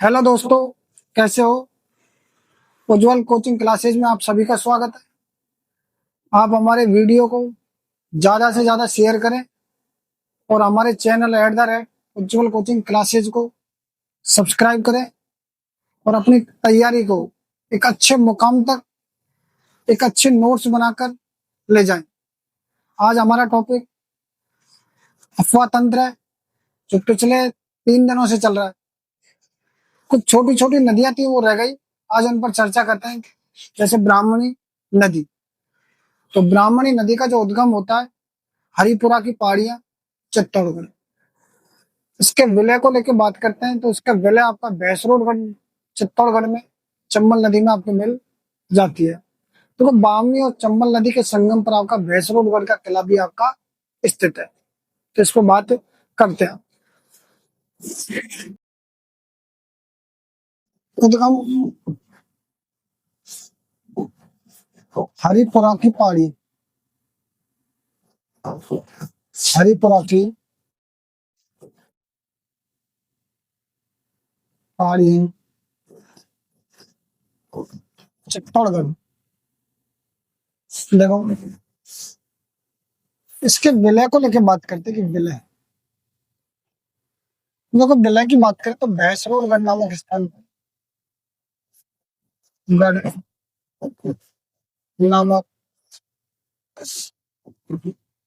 Hello दोस्तों, कैसे हो। उज्जवल कोचिंग क्लासेज में आप सभी का स्वागत है। आप हमारे वीडियो को ज्यादा से ज्यादा शेयर करें और हमारे चैनल उज्जवल कोचिंग क्लासेज को सब्सक्राइब करें और अपनी तैयारी को एक अच्छे मुकाम तक एक अच्छे नोट्स बनाकर ले जाएं। आज हमारा टॉपिक अफवाह तंत्र है, जो पिछले 3 दिनों से चल रहा है। कुछ छोटी छोटी नदियां थी, वो रह गई। आज उन पर चर्चा करते हैं। जैसे ब्राह्मणी नदी। तो ब्राह्मणी नदी का जो उद्गम होता है हरिपुरा की पहाड़ियां, चित्तौड़गढ़। इसके विलय को लेकर बात करते हैं, तो इसका विलय आपका भैंसरोडगढ़ चित्तौड़गढ़ में चंबल नदी में आपको मिल जाती है। तो बामनी और चंबल नदी के संगम पर आपका भैंसरोडगढ़ का किला भी आपका स्थित है। तो इस पर बात करते हैं। उद्गम हरिपुरा की पहाड़ी, हरिपुरा की पहाड़ी चित्तौड़गढ़। देखो, इसके विलय को लेकर बात करते हैं कि विलय, देखो विलय की बात करें तो भैंसरोडगढ़ नामक स्थान पर, गढ़ नामक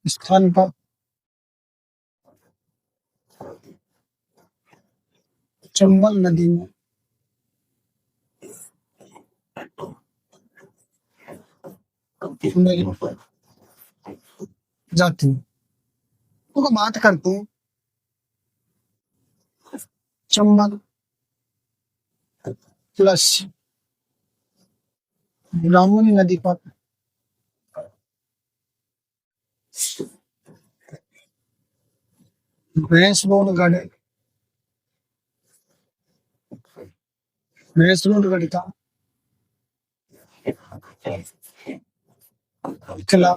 स्थान पर चंबल नदी में मिल जाती है। तो बात करते हैं चंबल प्लस ब्राह्मणी नदी पर भैंसरोडगढ़, भैंसरोडगढ़ का किला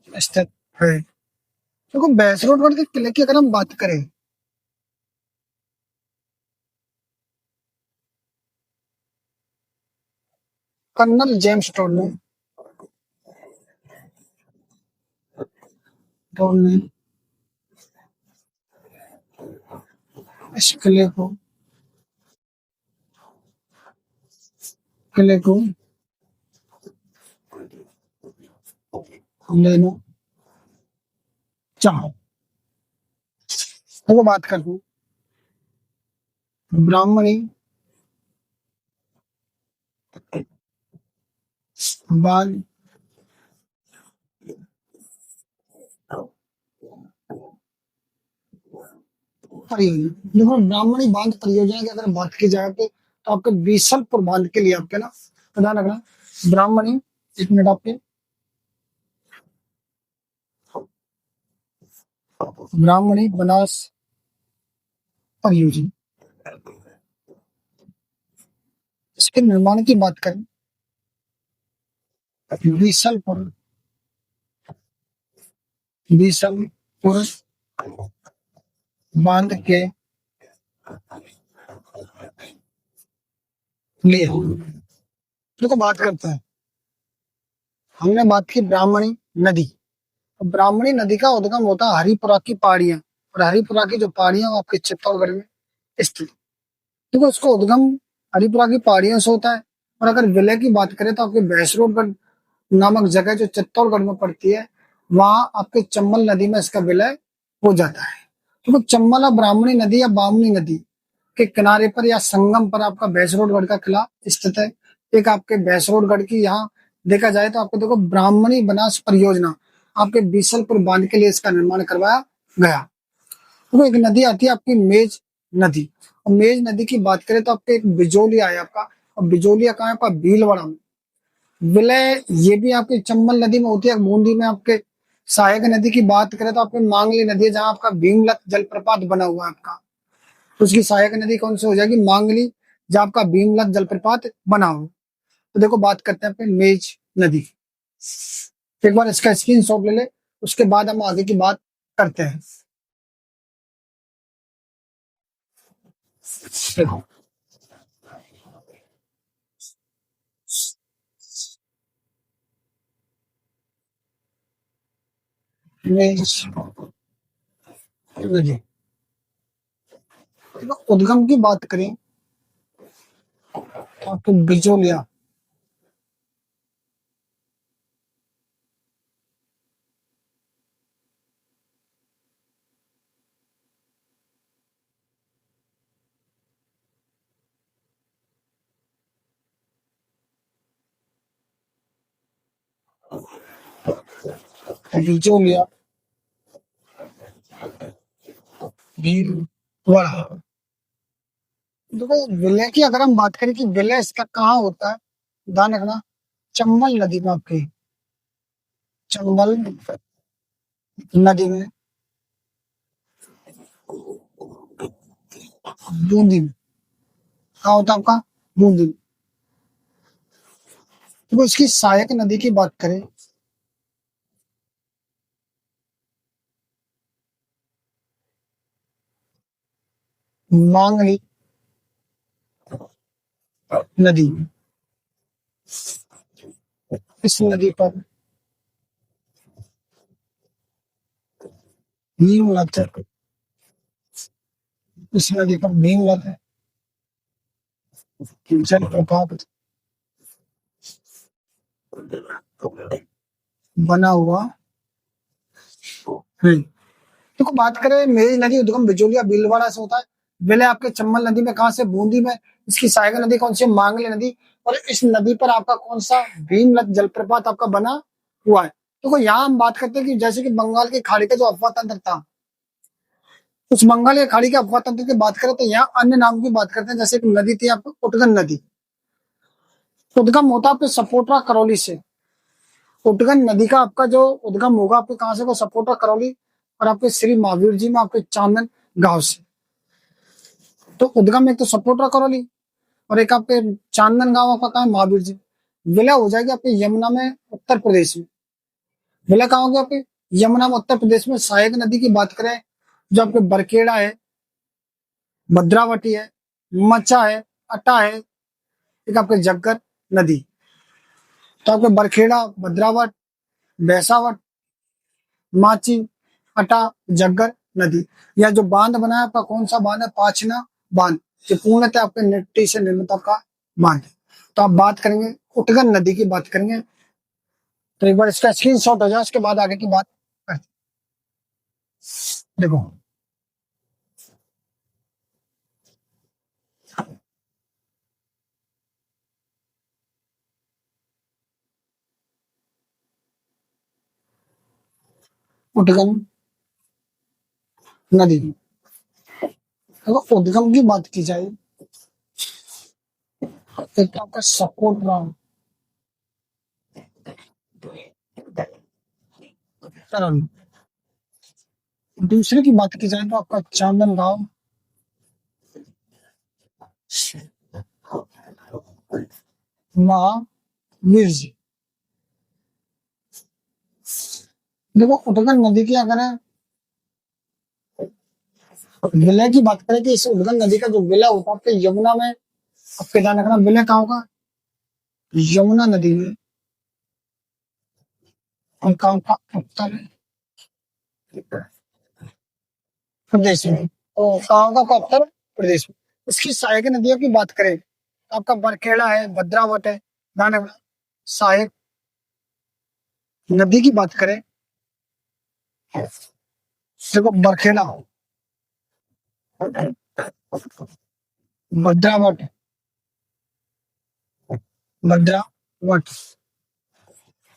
स्थित है। देखो, भैंसरोडगढ़ के किले की अगर हम बात करें, कर्नल जेम्स टोल ने इस किले को लेना चाहा। वो बात करते हैं ब्राह्मणी बाल परियोजना। देखो, ब्राह्मणी बांध परियोजना की अगर बात की जाए तो आपके बीसलपुर बांध के लिए आपके ना ध्यान रखना। ब्राह्मणी, एक मिनट, आपके ब्राह्मणी बनास परियोजना, इसके निर्माण की बात करें, बीसलपुर बीसलपुर बांध के लिए देखो बात करते हैं। हमने बात की ब्राह्मणी नदी। तो ब्राह्मणी नदी का उद्गम होता है हरिपुरा की पहाड़ियां, और हरिपुरा की जो पहाड़ियां वो आपके चित्तौड़गढ़ में स्थित। देखो, इसको उद्गम हरिपुरा की पहाड़ियों से होता है। और अगर विलय की बात करें तो आपके भैंसरोडगढ़ नामक जगह जो चित्तौड़गढ़ में पड़ती है, वहां आपके चंबल नदी में इसका विलय हो जाता है। तो चंबल और ब्राह्मणी नदी या बामनी नदी के किनारे पर या संगम पर आपका भैंसरोडगढ़ का किला स्थित है। एक आपके भैंसरोडगढ़ की यहाँ देखा जाए तो आपको देखो ब्राह्मणी बनास परियोजना आपके बीसलपुर बांध के लिए इसका निर्माण करवाया गया। तो एक नदी आती है आपकी मेज नदी। और मेज नदी की बात करें तो आपके एक बिजोलिया है आपका, और बिजोलिया कहाँ है आपका, भीलवाड़ा में। विलय ये भी आपकी चंबल नदी में होती है। बूंदी में आपके सहायक नदी की बात करें तो आपकी मांगली नदी है, जहां आपका भीमलत जलप्रपात बना हुआ है आपका। उसकी सहायक नदी कौन सी हो जाएगी, मांगली, जहां आपका भीमलत जलप्रपात बना हो। तो देखो बात करते हैं अपने मेज नदी। एक बार इसका स्क्रीनशॉट ले ले, उसके बाद हम आगे की बात करते हैं। देखो मेष नदी। देखो, उद्गम की बात करें तो आपको बिजोलिया, बिजोलिया, भीलवाड़ा। देखो विलय की अगर हम बात करें कि विलय इसका कहाँ होता है, ध्यान रखना, चंबल नदी में, आपकी चंबल नदी में, बूंदी में। कहाँ होता है आपका, बूंदी में। देखो इसकी सहायक नदी की बात करें, मांगली नदी। इस नदी पर भीमलत, इस नदी पर भीमलत जलप्रपात बना हुआ है। देखो बात करें, मेरी नदी उद्गम बिजोलिया भीलवाड़ा से होता है। विलय आपके चंबल नदी में, कहां से, बूंदी में। इसकी सहायक नदी कौन सी है, मांगली नदी। और इस नदी पर आपका कौन सा भीमलत जलप्रपात आपका बना हुआ है। देखो यहाँ हम बात करते हैं कि जैसे कि बंगाल की खाड़ी का जो अफवाह तंत्र था, उस बंगाल की खाड़ी के अफवाह तंत्र की बात करें तो यहाँ अन्य नाम की बात करते हैं। जैसे एक नदी थी आपको उटगन नदी, उद्गम होता है आपके सपोटरा करौली से। उटगन नदी का आपका जो उद्गम होगा आपके कहां से, को सपोटरा करौली और आपके श्री महावीर जी में, आपके चांदन गांव से। तो उद्गम एक तो सपोटरा करौली और एक आपके चांदन गांव आपका कहा है, महावीर जी। विलय हो जाएगी आपके यमुना में, उत्तर प्रदेश में। विलय कहाँ होगी आपके, यमुना में, उत्तर प्रदेश में। सहायक नदी की बात करें, जो आपके बरखेड़ा है, भद्रावती है, मचा है, अटा है, एक आपके जग्गर नदी। तो आपके बरखेड़ा, भद्रावत, भैंसावट, माची, अटा, जग्गर नदी। या जो बांध बना है आपका, कौन सा बांध है, पाचना बांध, जो पूर्णतः आपके मिट्टी से निर्मित आपका बांध है। तो आप बात करेंगे उटगन नदी की बात करेंगे, तो एक बार इसका स्क्रीनशॉट हो जाए, उसके बाद आगे की बात करते हैं। देखो उटगम नदी, देखो उद्गम की बात की जाए, एक तो आपका सपोर्ट राउंड, दूसरे की बात की जाए तो आपका चांदन गांव, महावीर जी। देखो उटगन नदी की अगर विलय की बात करें कि इस उटगन नदी का जो विलय होता है आपके यमुना में, आपके ध्यान रखना, विलय कहाँ होगा, यमुना नदी में, और कहाँ का, उत्तर प्रदेश में। और कहाँ का, उत्तर प्रदेश में। इसकी सहायक नदियों की बात करें तो आपका बरखेड़ा है, भद्रावत है, ध्यान रखना। सहायक नदी की बात करें, देखो बरखेड़ा, भद्रावत, भद्रावत,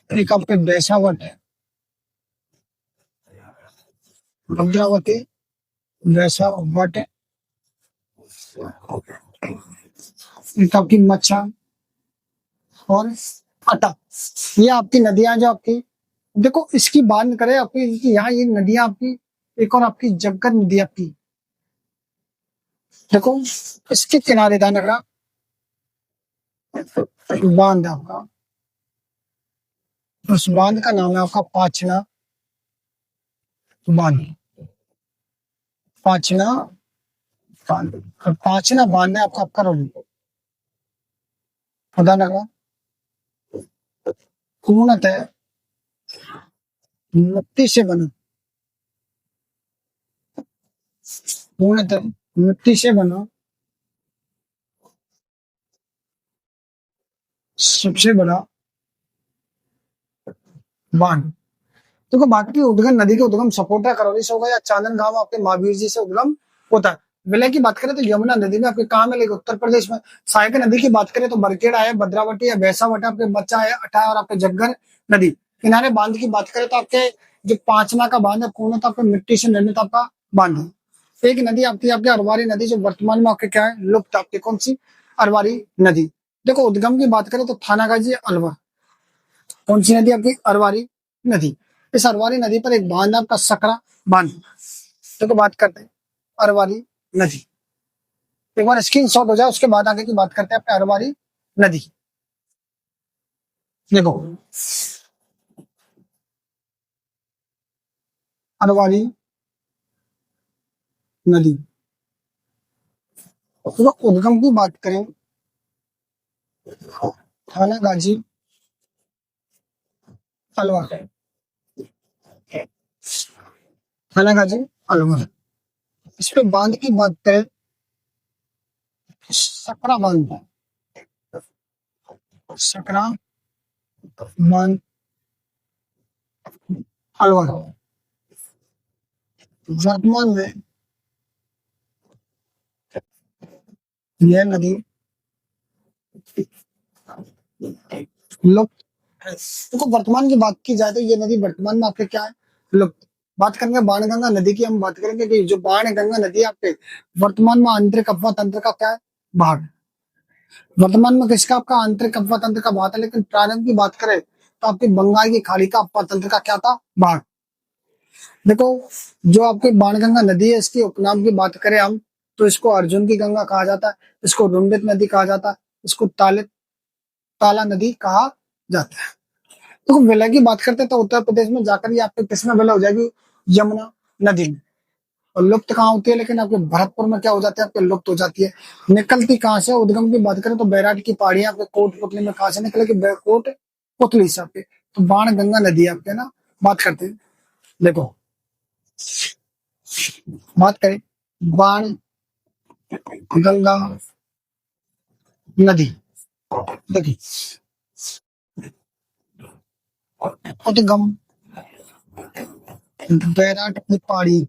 एक आपके बैसावट है, भद्रावती, बैसावट, एक आपकी मच्छा और अटा। ये आपकी नदियां जो आपकी, देखो इसकी बात करें आपकी कि यहाँ ये नदियां आपकी, एक और आपकी जगन नदी आपकी। देखो इसके किनारे ध्यान रखना, बांध है आपका, उस बांध का नाम है आपका पाचना बांध, पाचना और पांच ना बांधना है आपका आपका रोल। खुदा लगा पूर्णतः मिट्टी से बना, पूर्णतः मिट्टी से बना सबसे बड़ा बांध। देखो बाकी उद्गम नदी के उद्गम सपोटा करौली से होगा या चांदन गांव आपके महावीर जी से उद्गम होता है। विलय की बात करें तो यमुना नदी में आपके कहाँ मिलेगी, उत्तर प्रदेश में। सहायक नदी की बात करें तो बरखेड़ा है, भद्रावती है, भैंसावटी आपके बच्चा है, अठा और आपके जग्गर नदी। किनारे बांध की बात करें तो आपके जो पांचवा का बांध है पूर्णतः आपके मिट्टी से निर्मित आपका बांध है। एक नदी आपकी आपकी अरवारी नदी जो वर्तमान में आपके क्या है लुप्त, आपकी कौन सी अरवारी नदी। देखो उद्गम की बात करें तो थानागाजी अलवर, कौन सी नदी आपकी अरवारी नदी। इस अरवारी नदी पर एक बांध है आपका सकरा बांध। देखो बात करते हैं अरवारी नदी, एक बार स्क्रीन शॉट हो जाए उसके बाद आगे की बात करते हैं आपके अरवारी नदी। देखो अरवारी नदी, तो उद्गम की बात करें थानागाजी अलवर, थानागाजी अलवर। इस पे बांध की बात करें सकरा बांध, सकरा बांध अलवर। वर्तमान में यह नदी लुप्त है। देखो वर्तमान की बात की जाए तो ये नदी वर्तमान में आपके क्या है लुप्त। बात करेंगे बाणगंगा नदी की, हम बात करेंगे कि जो बाणगंगा नदी है आपके वर्तमान में आंतरिक अफवाह तंत्र का क्या है भाग। वर्तमान में किसका आपका आंतरिक अफवाह तंत्र का भाग है, लेकिन प्रारंभ की बात करें तो आपके बंगाल की खाड़ी का अफवाह तंत्र का क्या था भाग। देखो जो आपकी बाणगंगा नदी है इसके उपनाम की बात करें हम तो इसको अर्जुन की गंगा कहा जाता है, इसको रुंडित नदी कहा जाता है, इसको ताला नदी कहा जाता है। तो विलय की बात करते हैं तो उत्तर प्रदेश में जाकर ये आपके किसमें विलय हो जाएगी यमुना नदी में। और लुप्त कहाँ होती है, लेकिन आपके भरतपुर में क्या हो जाती है आपके लुप्त हो जाती है। निकलती कहाँ से उद्गम की बात करें तो बैराट की पहाड़ियां आपके कोटपुतली में कहाँ से निकलेगी, कोटपुतली से आपके। तो बाण गंगा नदी आपके ना बात करते हैं। देखो बात करें बाण गंगा नदी, देखिए उद्गम बैराट की पहाड़ी,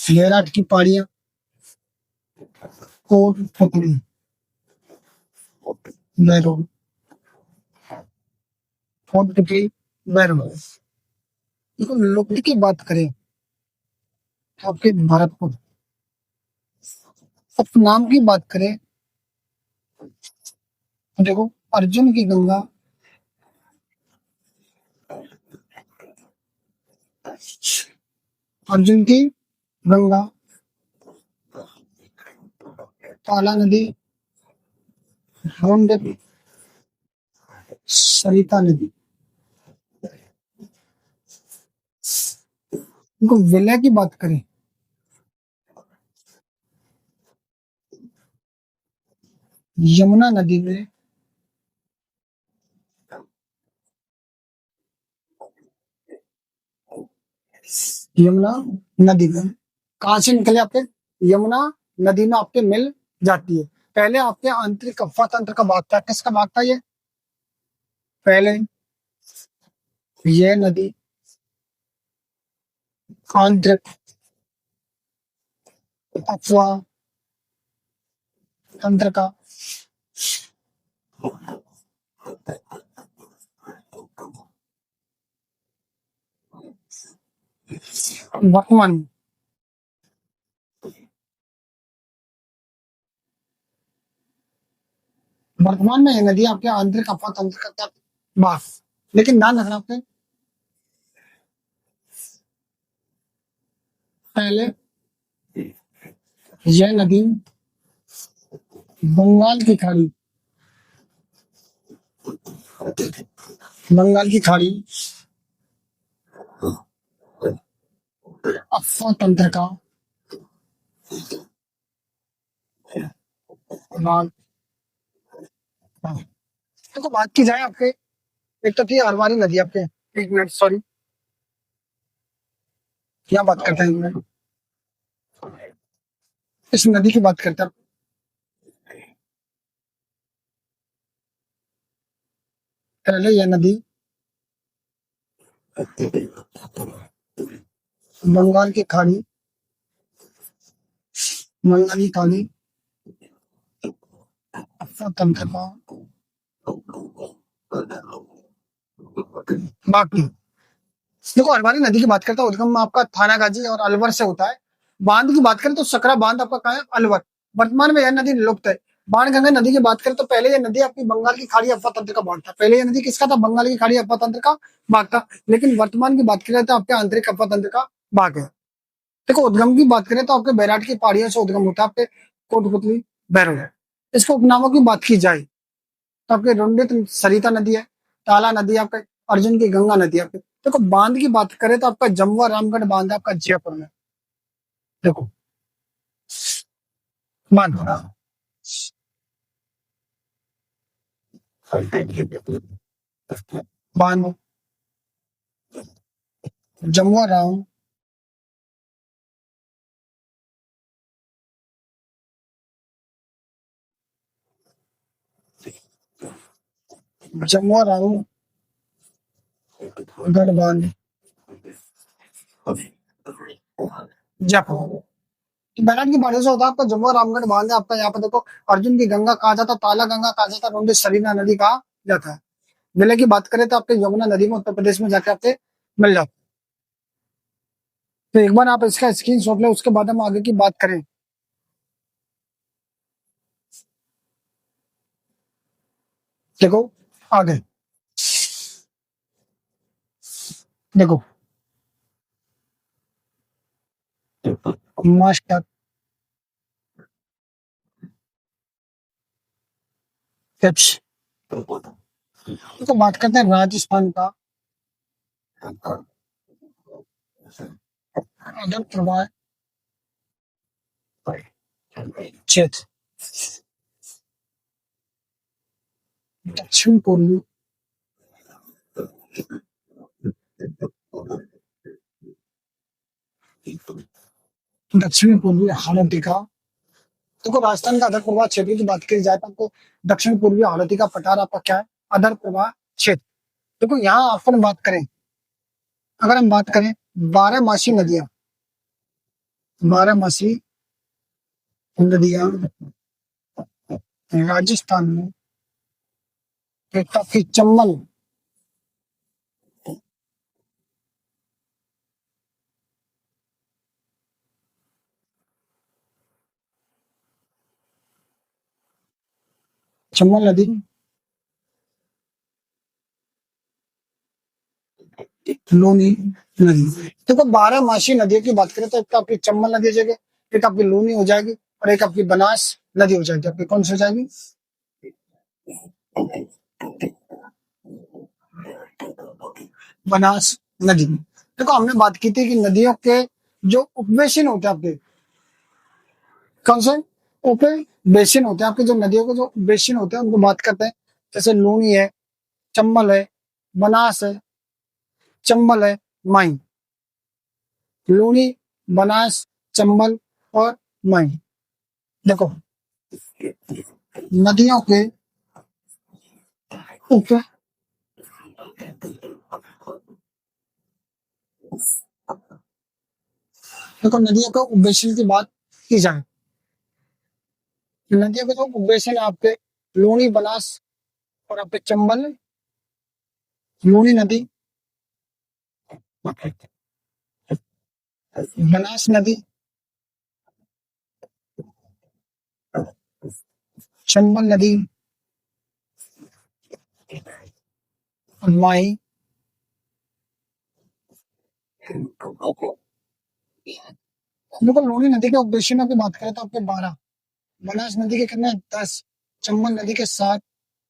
बैराट की पहाड़ियां कोटपुतली मैरोड, कोटपुतली मैरोड। देखो लुप्त की बात करें तो आपके भरतपुर। अब नाम की बात करें तो देखो अर्जुन की गंगा, अर्जुन की गंगा, काला नदी, रोंड, सरिता नदी। इनको विलय की बात करें यमुना नदी में, यमुना नदी में कहां से निकले आपके यमुना नदी में आपके मिल जाती है। पहले आपके आंतरिक अफवाह तंत्र का भाग था, किसका भाग था ये पहले, ये नदी आंतरिक अफवाह तंत्र का वर्तमान, वर्तमान में ये नदी आपके आंतरिक अफवाह तंत्र का क्या भाग। लेकिन ध्यान रखना आपके पहले यह नदी बंगाल की खाड़ी, बंगाल की खाड़ी अफ़्फ़ा तंत्र का भाग। हाँ, देखो बात की जाए आपके, एक तो थी अरवारी नदी आपके, एक मिनट सॉरी, क्या बात करते हैं एक मिनट, इस नदी की बात करते हैं। पहले यह नदी बंगाल की खाड़ी, बंगाल की खाड़ी, अफ़्फ़ा तंत्र का बाकी। देखो अरवारी नदी की बात करता हूँ, उद्गम आपका थानागाजी और अलवर से होता है। बांध की बात करें तो सकरा बांध आपका कहाँ है, अलवर। वर्तमान में यह नदी विलुप्त है। बाणगंगा नदी की बात करें तो पहले यह नदी आपकी बंगाल की खाड़ी अफवाह तंत्र का भाग था। पहले यह नदी किसका था, बंगाल की खाड़ी अफवाह तंत्र का भाग था। लेकिन वर्तमान की बात करें तो आपके आंतरिक अफवाह तंत्र का भाग है। देखो उद्गम की बात करें तो आपके बैराट की पहाड़ियों से उद्गम होता है आपके कोटपुतली भैरव। इसको उपनामों की बात की जाए तो आपके रुंडित सरिता नदी है, ताला नदी है आपका, अर्जुन की गंगा नदी है आपके। देखो बांध की बात करें तो आपका जमुआ रामगढ़ बांध है आपका जयपुर में। देखो बांध, बांध जमुआ राम, जमुआ राम गढ़ बांध जयपुर। बैराट की पहाड़ियों से होता है आपका जमुआ रामगढ़ बांध है आपका। यहाँ पे देखो अर्जुन की गंगा कहा जाता, ताला गंगा कहा जाता, रुंडित सरिता नदी कहा जाता है। जिले की बात करें तो आपके यमुना नदी में उत्तर प्रदेश में जाके आपके मिल जाता है। तो एक बार आप इसका स्क्रीन शॉट ले, उसके बाद हम आगे की बात करें। देखो आगे, देखो मास्टर, टिप्स। तो बात करते हैं राजस्थान का अदर प्रवाह क्षेत्र, दक्षिण पूर्वी, दक्षिण पूर्वी हालती का। देखो राजस्थान का अधर प्रवाह क्षेत्र की बात की जाए तो आपको दक्षिण पूर्वी हालती का पठार आपका क्या है, अधर प्रवाह क्षेत्र। देखो यहाँ अपन बात करें, अगर हम बात करें 12 मासी नदियां, 12 मासी नदियां राजस्थान में, एक काफी चंबल, चंबल नदी, लूनी नदी। देखो 12 मासी नदियों की बात करें तो एक तो आपकी चंबल नदी हो जाएगी, एक आपकी लूनी हो जाएगी, और एक आपकी बनास नदी हो जाएगी। आपकी कौन सी हो जाएगी, बनास नदी। देखो हमने बात की थी कि नदियों के जो उपवेशन होते हैं आपके, कौन से ओपे बेसिन होते हैं आपके, जो नदियों के जो बेसिन होते हैं उनको बात करते हैं। जैसे लूनी है, चंबल है, बनास है, चंबल है, माई। लूनी, बनास, चंबल और माई। देखो नदियों के उप, देखो नदियों के उपवेशन की बात की जाए, नदियों के जो उपवेशन है आपके लूनी, बनास और आपके चंबल। लूनी नदी, बनास नदी, चंबल नदी और माई। देखो लूनी नदी के उपवेशनों की बात करें तो आपके 12, बनास नदी के कितने 10, चंबल नदी के 7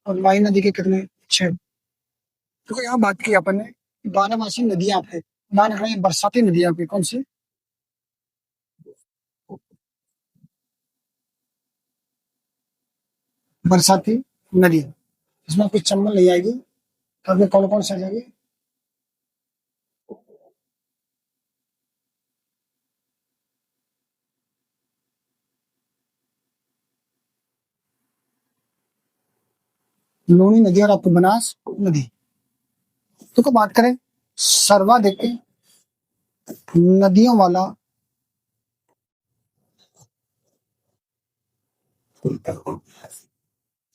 और माई नदी के कितने 6। देखो यहाँ बात की अपन ने 12 मासी नदियां आपके, मान रहे हैं बरसाती नदियां आपकी कौन सी, बरसाती नदियां, इसमें आपकी चंबल नहीं आएगी, तो आपके कौन कौन से आ जाएगी? लूनी नदी और आपकी बनास नदी। तो को बात करें सर्वाधिक नदियों वाला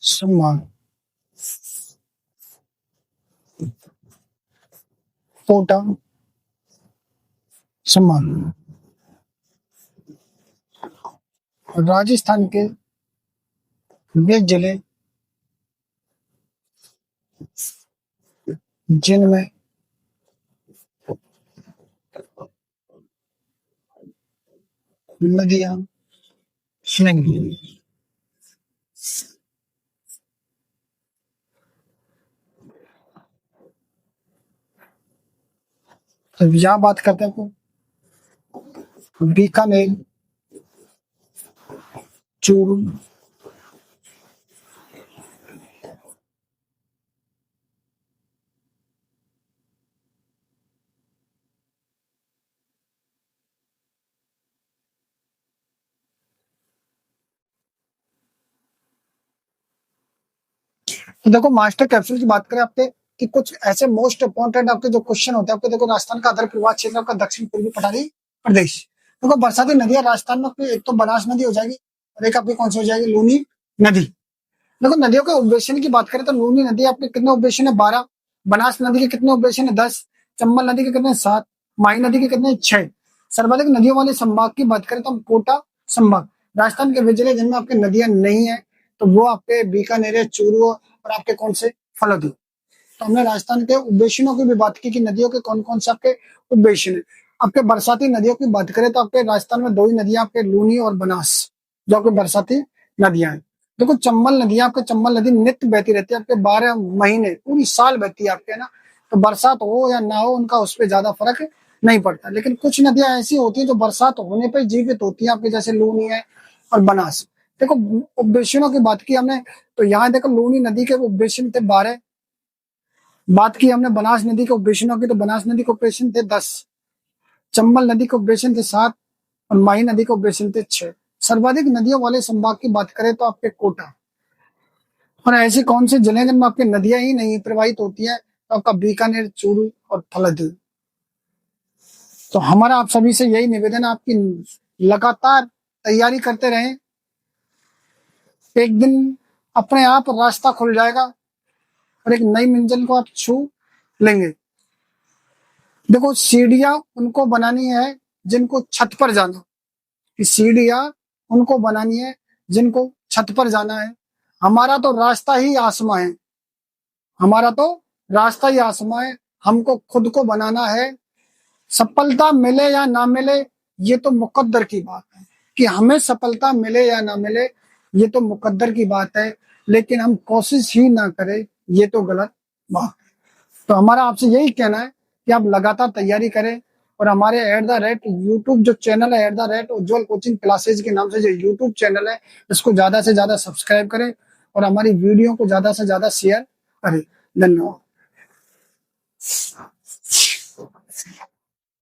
सम्मान, कोटा सम्मान, राजस्थान के वे जिले जिनमें नदियां नहीं। तो यहाँ बात करते हैं आपको बीकानेर, चूरू, तो देखो मास्टर कैप्सूल की बात करें आपके कि कुछ ऐसे मोस्ट इंपॉर्टेंट आपके जो क्वेश्चन होते हैं आपके, देखो राजस्थान का अधर पूर्वा क्षेत्र आपका दक्षिण पूर्वी पठारी प्रदेश। देखो बरसाती नदियां राजस्थान में आपकी एक तो बनास नदी हो जाएगी और एक आपकी कौन सी हो जाएगी? लूनी नदी। देखो नदियों के उपवेशन की बात करें तो लूनी नदी आपके कितने उपवेशन है? 12। बनास नदी के कितने उपवेशन है? 10। चंबल नदी के कितने? 7। माही नदी के कितने? 6। सर्वाधिक नदियों वाले संभाग की बात करें तो हम कोटा संभाग, राजस्थान के वे जिले जिनमें आपके नदियां नहीं है तो वो आपके बीकानेर है, चूरू और आपके कौन से? फलोदी। तो हमने राजस्थान के उपवेशनों की भी बात की कि नदियों के कौन कौन से आपके उपवेशन है। आपके बरसाती नदियों की बात करें तो आपके राजस्थान में दो ही नदियां आपके लूनी और बनास जो आपके बरसाती नदियां हैं। देखो चंबल नदियां, आपके चंबल नदी नित्य बहती रहती है आपके 12 महीने पूरी साल बहती है आपके, है ना। तो बरसात हो या ना हो उनका उस पर ज्यादा फर्क नहीं पड़ता, लेकिन कुछ नदियां ऐसी होती है जो बरसात होने पर जीवित होती है आपके, जैसे लूनी है और बनास। देखो उपवेशनों की बात की हमने तो यहाँ देखो लूनी नदी के उपवेशन थे 12। बात की हमने बनास नदी के उपवेशनों की तो बनास नदी के उपवेशन थे 10। चंबल नदी के उपवेशन थे 7 और माही नदी के उपवेशन थे 6। सर्वाधिक नदियों वाले संभाग की बात करें तो आपके कोटा। और ऐसे कौन से जिले जिनमें आपकी नदियां ही नहीं प्रवाहित होती है? तो आपका बीकानेर, चूरू और फलद। तो हमारा आप सभी से यही निवेदन है आपकी लगातार तैयारी करते रहें, एक दिन अपने आप रास्ता खुल जाएगा और एक नई मंजिल को आप छू लेंगे। देखो सीढ़ियां उनको बनानी है जिनको छत पर जाना, कि सीढ़ियां उनको बनानी है जिनको छत पर जाना है। हमारा तो रास्ता ही आसमां है, हमारा तो रास्ता ही आसमां है। हमको खुद को बनाना है। सफलता मिले या ना मिले ये तो मुकद्दर की बात है, कि हमें सफलता मिले या ना मिले ये तो मुकद्दर की बात है, लेकिन हम कोशिश ही ना करें ये तो गलत बात है। तो हमारा आपसे यही कहना है कि आप लगातार तैयारी करें और हमारे यूट्यूब जो चैनल है उज्जवल कोचिंग क्लासेज के नाम से जो यूट्यूब चैनल है इसको ज्यादा से ज्यादा सब्सक्राइब करें और हमारी वीडियो को ज्यादा से ज्यादा शेयर करें। धन्यवाद।